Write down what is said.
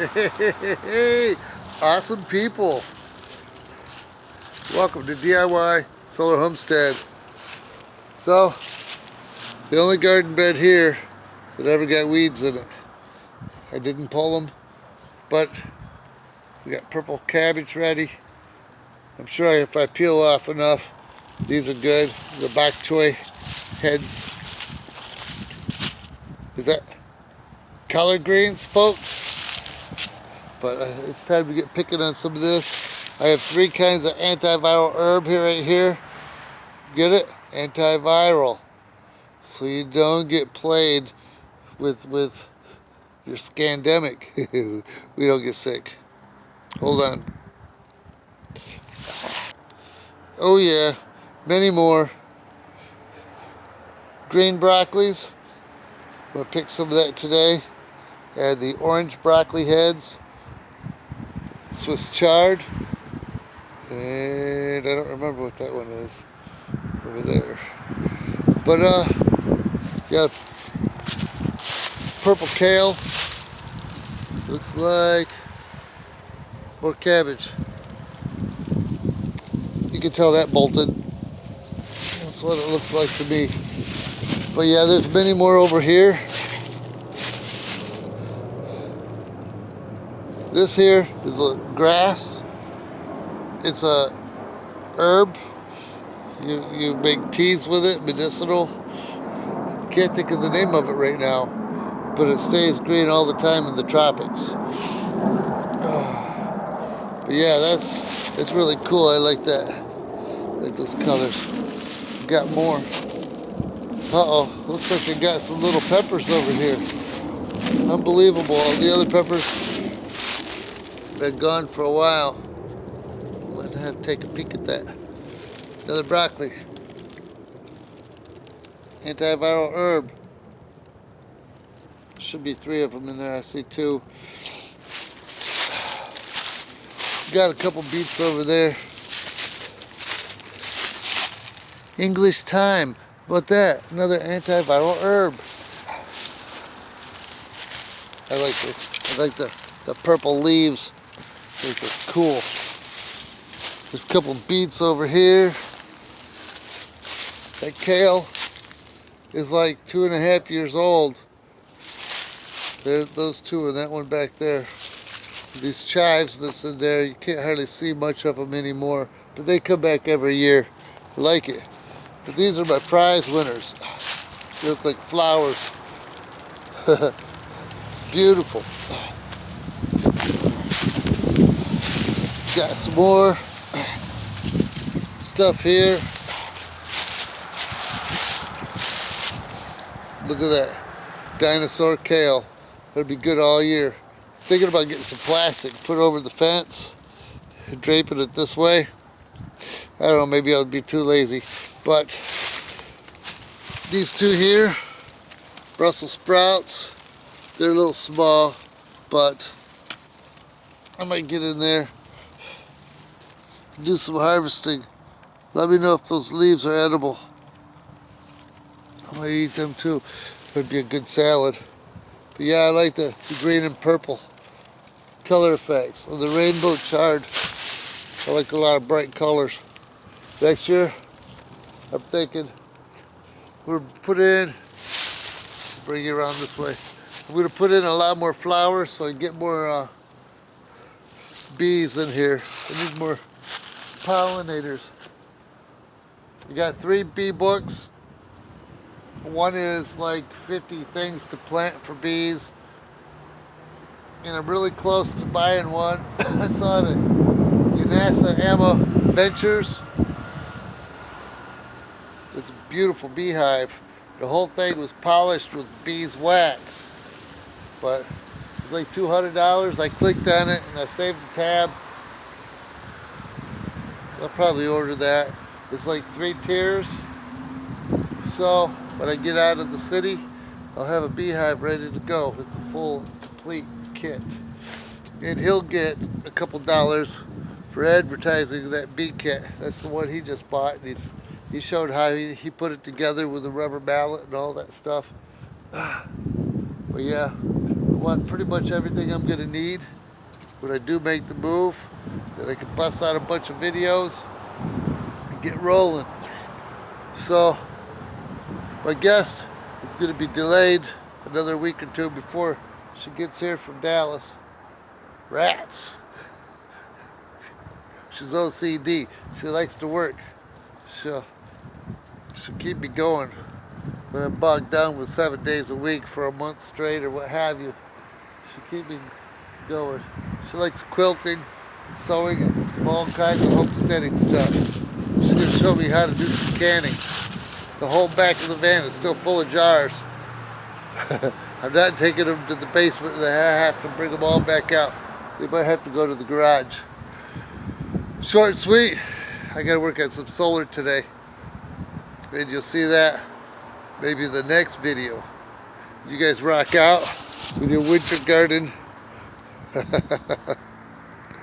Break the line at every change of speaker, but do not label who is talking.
Hey, awesome people. Welcome to DIY Solar Homestead. So, the only garden bed here that ever got weeds in it. I didn't pull them, but we got purple cabbage ready. I'm sure if I peel off enough, these are good. The bok choy heads. Is that collard greens, folks? But it's time to get picking on some of this. I have 3 kinds of antiviral herb here, right here. Get it? Antiviral. So you don't get played with your scandemic. We don't get sick. Hold on. Oh yeah, many more. Green broccolis. I'm gonna pick some of that today. Add the orange broccoli heads. Swiss chard. And I don't remember what that one is over there. But yeah, purple kale. Looks like more cabbage. You can tell that bolted. That's what it looks like to me. But yeah, there's many more over here. This here is a grass. It's a herb. You make teas with it, medicinal. Can't think of the name of it right now, but it stays green all the time in the tropics. But yeah, that's really cool. I like that. I like those colors. Got more. Uh-oh, looks like they got some little peppers over here. Unbelievable. All the other peppers been gone for a while. I'm going to have to take a peek at that. Another broccoli. Antiviral herb. Should be 3 of them in there. I see 2. Got a couple beets over there. English thyme. How about that? Another antiviral herb. I like this. I like the purple leaves. I think they're cool. There's a couple beets over here. That kale is like 2.5 years old. There's those 2 and that one back there. These chives that's in there, you can't hardly see much of them anymore, but they come back every year. I like it. But these are my prize winners. They look like flowers. It's beautiful. Got some more stuff here. Look at that. Dinosaur kale. That'd be good all year. Thinking about getting some plastic, put it over the fence, draping it this way. I don't know, maybe I would be too lazy. But these 2 here, Brussels sprouts, they're a little small, but I might get in there, do some harvesting. Let me know if those leaves are edible. I might eat them too. Would be a good salad. But yeah, I like the green and purple color effects. And the rainbow chard. I like a lot of bright colors. Next year, I'm thinking we're put in, bring you around this way. I'm going to put in a lot more flowers so I get more bees in here. I need more pollinators. You got 3 bee books. One is like 50 things to plant for bees. And I'm really close to buying one. I saw it at NASA Amma Ventures. It's a beautiful beehive. The whole thing was polished with beeswax. But it's like $200. I clicked on it and I saved the tab. I'll probably order that. It's like 3 tiers. So when I get out of the city, I'll have a beehive ready to go. It's a full, complete kit. And he'll get a couple dollars for advertising that bee kit. That's the one he just bought. And he showed how he put it together with a rubber mallet and all that stuff. But yeah, want pretty much everything I'm gonna need when I do make the move, that I can bust out a bunch of videos and get rolling. So my guest is gonna be delayed another week or two before she gets here from Dallas. Rats. She's OCD. She likes to work. She'll keep me going. When I'm bogged down with 7 days a week for a month straight or what have you, she'll keep me going. She likes quilting, and sewing, and all kinds of homesteading stuff. She's going to show me how to do some canning. The whole back of the van is still full of jars. I'm not taking them to the basement, and I have to bring them all back out. They might have to go to the garage. Short and sweet. I got to work on some solar today. And you'll see that maybe in the next video. You guys rock out with your winter garden.